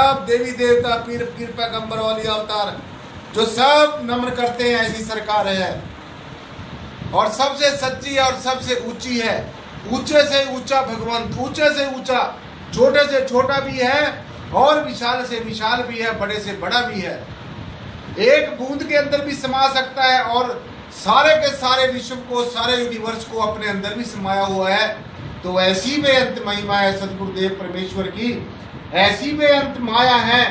सब देवी देवता पीर पीर पैगंबर औलिया अवतार जो सब नम्र करते हैं, ऐसी सरकार है और सबसे सच्ची और सबसे ऊंची है। ऊंचे से ऊंचा भगवंत, ऊंचे से ऊंचा, छोटे से छोटा भी है और विशाल से विशाल भी है, बड़े से बड़ा भी है। एक बूंद के अंदर भी समा सकता है और सारे के सारे विश्व को, सारे यूनिवर्स को अपने अंदर भी समाया हुआ है। तो ऐसी बेअंत महिमा है सदगुरुदेव परमेश्वर की, ऐसी बेअंत माया है,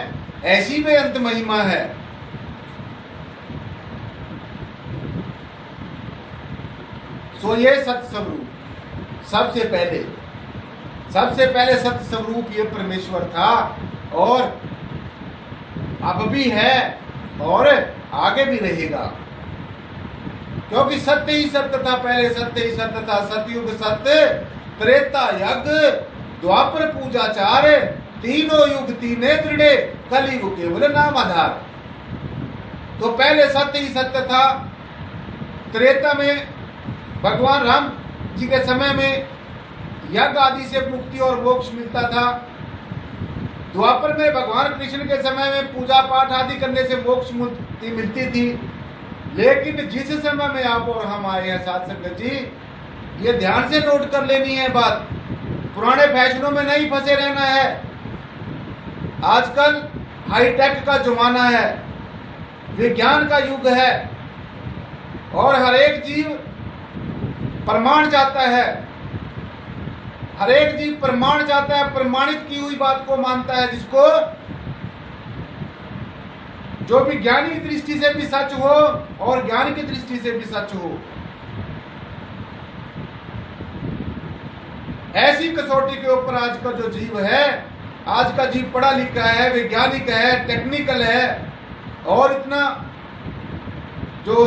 ऐसी बेअंत महिमा है। सो ये सत्य स्वरूप सबसे पहले सत्य स्वरूप ये परमेश्वर था और अब भी है और आगे भी रहेगा, क्योंकि सत्य ही सत्य था, पहले सत्य ही सत्य था। सतयुग सत्य, त्रेता यज्ञ, द्वापर पूजाचार, तीनों युग तीने दृढ़े, कलयुग केवल नाम आधार। तो पहले सत्य ही सत्य था। त्रेता में भगवान राम जी के समय में यज्ञ आदि से मुक्ति और मोक्ष मिलता था। द्वापर में भगवान कृष्ण के समय में पूजा पाठ आदि करने से मोक्ष मुक्ति मिलती थी। लेकिन जिस समय में आप और हम आए हैं साथ संगत जी, ये ध्यान से नोट कर लेनी है बात, पुराने फैशनों में नहीं फंसे रहना है। आजकल हाईटेक का जमाना है, विज्ञान का युग है और हर एक जीव प्रमाण चाहता है, हर एक जीव प्रमाण चाहता है, प्रमाणित की हुई बात को मानता है, जिसको जो भी ज्ञानी की दृष्टि से भी सच हो और ज्ञान की दृष्टि से भी सच हो। ऐसी कसौटी के ऊपर आज का जो जीव है, आज का जीव पढ़ा लिखा है, वैज्ञानिक है, टेक्निकल है और इतना जो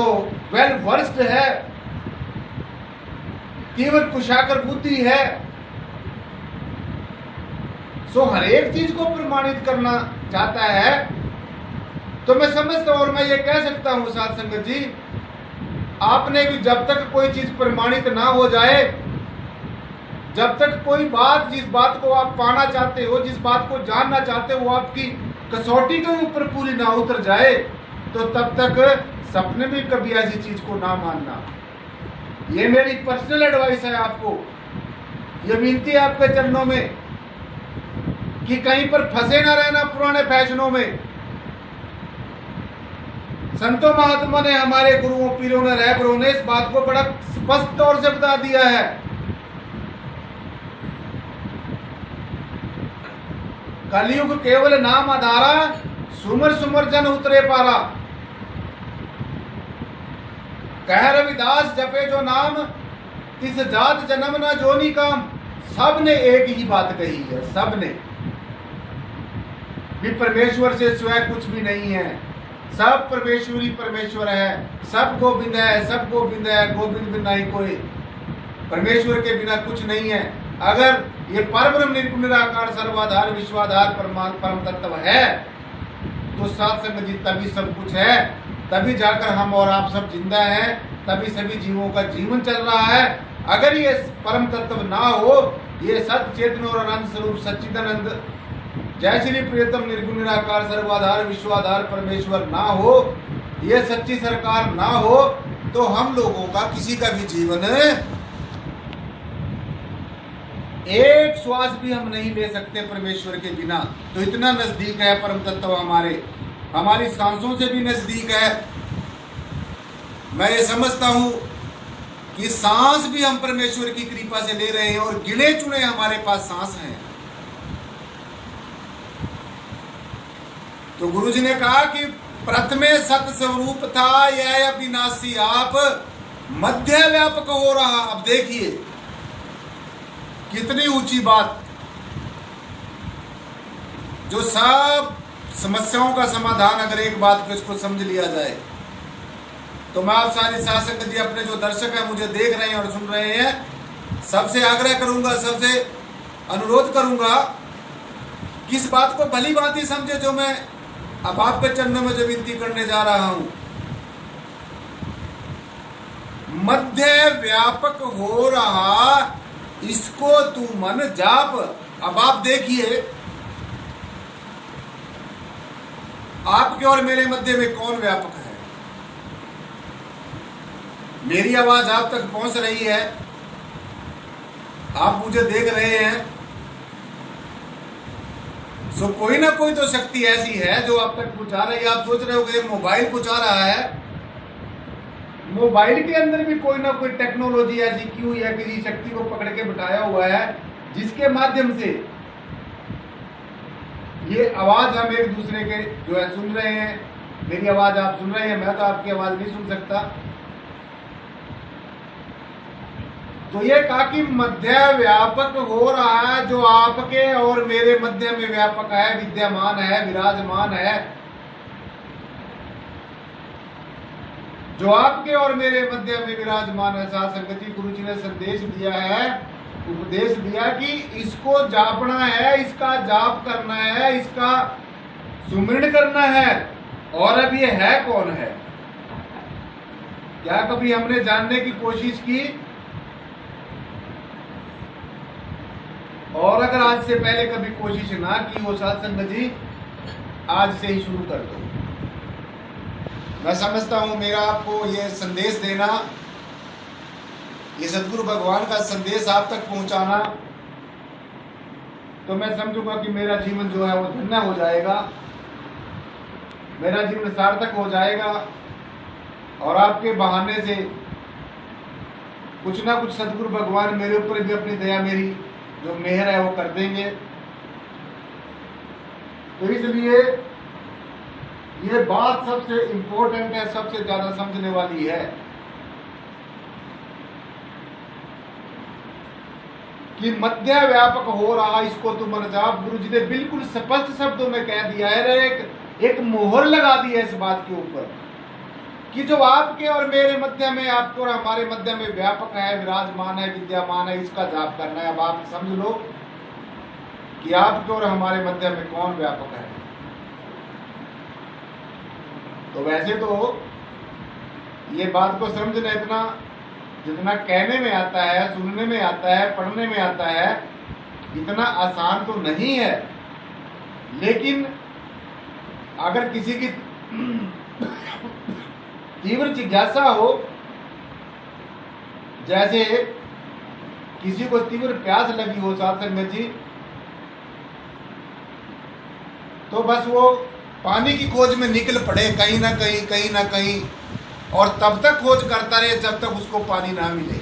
वेल वर्स्ड है, केवल कुशागर बुद्धि है। सो हर एक चीज को प्रमाणित करना चाहता है। तो मैं समझता हूं और मैं ये कह सकता हूं साथ संगत जी, आपने भी जब तक कोई चीज प्रमाणित ना हो जाए, जब तक कोई बात, जिस बात को आप पाना चाहते हो, जिस बात को जानना चाहते हो, वो आपकी कसौटी के ऊपर पूरी ना उतर जाए, तो तब तक सपने में कभी ऐसी चीज को ना मानना। ये मेरी पर्सनल एडवाइस है आपको, ये विनती है आपके चरणों में कि कहीं पर फंसे ना रहना पुराने फैशनों में। संतों महात्मा ने, हमारे गुरुओं पीरों ने, रहबरों ने इस बात को बड़ा स्पष्ट तौर से बता दिया है। कलयुग केवल नाम आधारा, सुमर सुमर जन उतरे पारा। कह रविदास जपे जो नाम, इस जात जन्म न जोनी काम। सब ने एक ही बात कही है, सब ने भी परमेश्वर से स्वयं कुछ भी नहीं है, सब परमेश्वरी परमेश्वर है, सब गोविंद है, सब गोविंद है, गोविंद बिना ही कोई, परमेश्वर के बिना कुछ नहीं है। अगर ये परब्रह्म निर्गुण निराकार सर्वाधार विश्वाधार परम तत्व है तो साथ संगत जी तभी सब कुछ है, तभी जाकर हम और आप सब जिंदा हैं, तभी सभी जीवों का जीवन चल रहा है। अगर ये परम तत्व ना हो, ये सत्य चेतन और अनंत स्वरूप सच्चिदानंद जय श्री प्रियतम निर्गुण निराकार सर्वाधार विश्वाधार परमेश्वर ना हो, ये सच्ची सरकार ना हो, तो हम लोगों का किसी का भी जीवन, एक श्वास भी हम नहीं ले सकते परमेश्वर के बिना। तो इतना नजदीक है परम तत्व, हमारी सांसों से भी नजदीक है। मैं ये समझता हूं कि सांस भी हम परमेश्वर की कृपा से ले रहे हैं और गिने चुने हमारे पास सांस हैं। तो गुरुजी ने कहा कि प्रथमे सत स्वरूप था यह अविनाशी आप, मध्य व्यापक हो रहा। अब देखिए कितनी ऊंची बात, जो सब समस्याओं का समाधान अगर एक बात को इसको समझ लिया जाए, तो मैं आप सारी शासक जी, अपने जो दर्शक हैं, मुझे देख रहे हैं और सुन रहे हैं, सबसे आग्रह करूंगा, सबसे अनुरोध करूंगा कि इस बात को भली भांति समझे जो मैं अब आपके चरणों में जो विनती करने जा रहा हूं। मध्य व्यापक हो रहा, इसको तू मन जाप। अब आप देखिए आपके और मेरे मध्य में कौन व्यापक है? मेरी आवाज आप तक पहुंच रही है, आप मुझे देख रहे हैं, सो कोई ना कोई तो शक्ति ऐसी है जो आप तक पहुंचा रही है। आप सोच रहे हो कि मोबाइल पहुंचा रहा है, मोबाइल के अंदर भी कोई ना कोई टेक्नोलॉजी ऐसी की हुई है, किसी शक्ति को पकड़ के बिठाया हुआ है, जिसके माध्यम से ये आवाज हम एक दूसरे के जो है सुन रहे हैं। मेरी आवाज आप सुन रहे हैं, मैं तो आपकी आवाज नहीं सुन सकता। तो ये कहा कि मध्य व्यापक हो रहा है, जो आपके और मेरे मध्य में व्यापक है, विद्यमान है, विराजमान है। जो आपके और मेरे मध्य में विराजमान है। साथ संगति गुरु जी ने संदेश दिया है, उपदेश दिया कि इसको जापना है, इसका जाप करना है, इसका सुमिरन करना है। और अब ये है कौन है? क्या कभी हमने जानने की कोशिश की? और अगर आज से पहले कभी कोशिश ना की हो साथ संगत जी, आज से ही शुरू कर दो। मैं समझता हूं मेरा आपको ये संदेश देना, ये सदगुरु भगवान का संदेश आप तक पहुंचाना, तो मैं समझूंगा कि मेरा जीवन जो है वो धन्य हो जाएगा, मेरा जीवन सार्थक हो जाएगा। और आपके बहाने से कुछ ना कुछ सदगुरु भगवान मेरे ऊपर भी अपनी दया, मेरी जो मेहर है वो कर देंगे। तो इसलिए ये बात सबसे इंपॉर्टेंट है, सबसे ज्यादा समझने वाली है कि मध्य व्यापक हो रहा, इसको तुम अनजाप। गुरु जी ने बिल्कुल स्पष्ट शब्दों में कह दिया है, एक मोहर लगा दी है इस बात के ऊपर कि जो आपके और मेरे मध्य में, आपको और हमारे मध्य में व्यापक है, विराजमान है, विद्यमान है, इसका जाप करना है। अब आप समझ लो कि आपके और हमारे मध्य में कौन व्यापक है। तो वैसे तो ये बात को समझना इतना, जितना कहने में आता है, सुनने में आता है, पढ़ने में आता है, इतना आसान तो नहीं है। लेकिन अगर किसी की तीव्र जिज्ञासा हो, जैसे किसी को तीव्र प्यास लगी हो साथ संगत जी, तो बस वो पानी की खोज में निकल पड़े कहीं ना कहीं, कहीं ना कहीं, और तब तक खोज करता रहे जब तक उसको पानी ना मिले।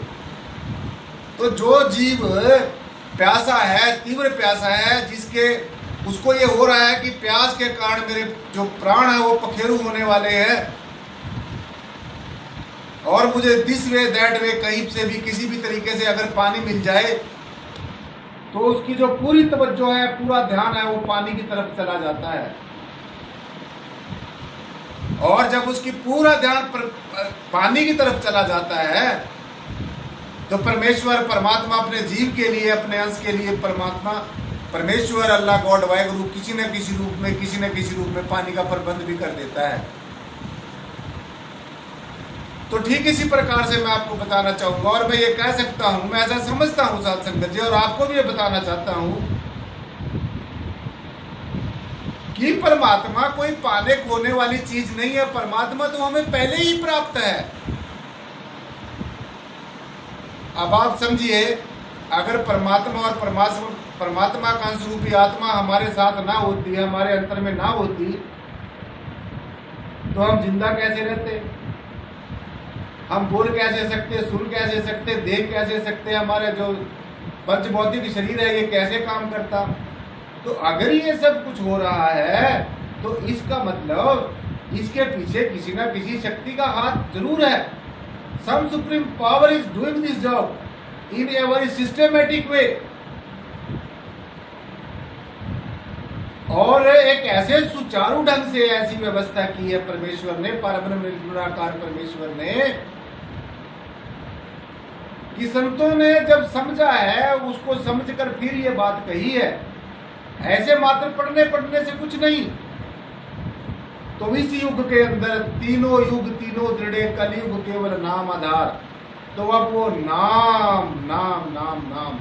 तो जो जीव प्यासा है, तीव्र प्यासा है, जिसके उसको ये हो रहा है कि प्यास के कारण मेरे जो प्राण है वो पखेरु होने वाले हैं, और मुझे दिस वे दैट वे कहीं से भी किसी भी तरीके से अगर पानी मिल जाए, तो उसकी जो पूरी तवज्जो है, पूरा ध्यान है, वो पानी की तरफ चला जाता है। और जब उसकी पूरा ध्यान पानी की तरफ चला जाता है, तो परमेश्वर परमात्मा अपने जीव के लिए, अपने अंश के लिए, परमात्मा परमेश्वर अल्लाह गॉड वाहिगुरु किसी न किसी रूप में, किसी न किसी रूप में पानी का प्रबंध भी कर देता है। तो ठीक इसी प्रकार से मैं आपको बताना चाहूंगा, और मैं ये कह सकता हूं, मैं ऐसा समझता हूं साथ संगत जी, और आपको भी ये बताना चाहता हूं कि परमात्मा कोई पाने खोने वाली चीज नहीं है। परमात्मा तो हमें पहले ही प्राप्त है। अब आप समझिए, अगर परमात्मा और परमात्मा का अंश रूपी आत्मा हमारे साथ ना होती, हमारे अंतर में ना होती, तो हम जिंदा कैसे रहते? हम बोल कैसे सकते, सुन कैसे सकते, देख कैसे सकते? हमारे जो पंचभौतिक शरीर है ये कैसे काम करता? तो अगर ये सब कुछ हो रहा है, तो इसका मतलब इसके पीछे किसी ना किसी शक्ति का हाथ जरूर है। Some supreme power is doing this job in a very systematic way. और एक ऐसे सुचारू ढंग से ऐसी व्यवस्था की है परमेश्वर ने, परब्रह्म निर्गुणाकार परमेश्वर ने, कि संतों ने जब समझा है, उसको समझकर फिर ये बात कही है। ऐसे मात्र पढ़ने से कुछ नहीं। तो इस युग के अंदर तीनों युग, तीनों दृढ़े, कलयुग केवल नाम आधार। तो अब वो नाम नाम नाम नाम,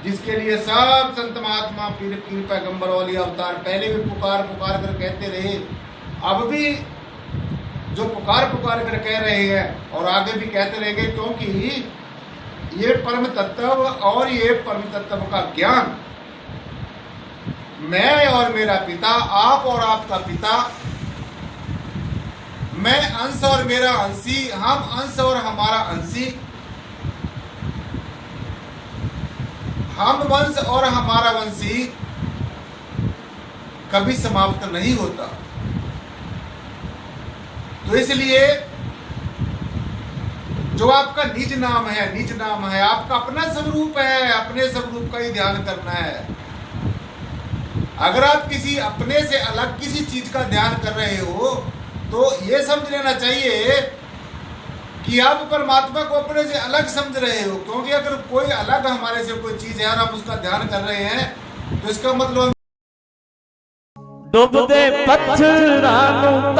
जिसके लिए सब संत महात्मा, पीर पैगंबर, औलिया, अवतार पहले भी पुकार पुकार कर कहते रहे अब भी जो पुकार पुकार कर कह रहे हैं और आगे भी कहते रहेंगे, क्योंकि ये परम तत्व और ये परम तत्व का ज्ञान मैं और मेरा पिता, आप और आपका पिता, मैं अंश और मेरा अंशी, हम अंश और हमारा अंशी, हम वंश और हमारा वंशी कभी समाप्त नहीं होता। तो इसलिए जो आपका निज नाम है, आपका अपना स्वरूप है, अपने स्वरूप का ही ध्यान करना है। अगर आप किसी अपने से अलग किसी चीज का ध्यान कर रहे हो तो ये समझ लेना चाहिए कि आप परमात्मा को अपने से अलग समझ रहे हो, क्योंकि अगर कोई अलग हमारे से कोई चीज है और हम उसका ध्यान कर रहे हैं तो इसका मतलब डुबदे पत्थरां नूं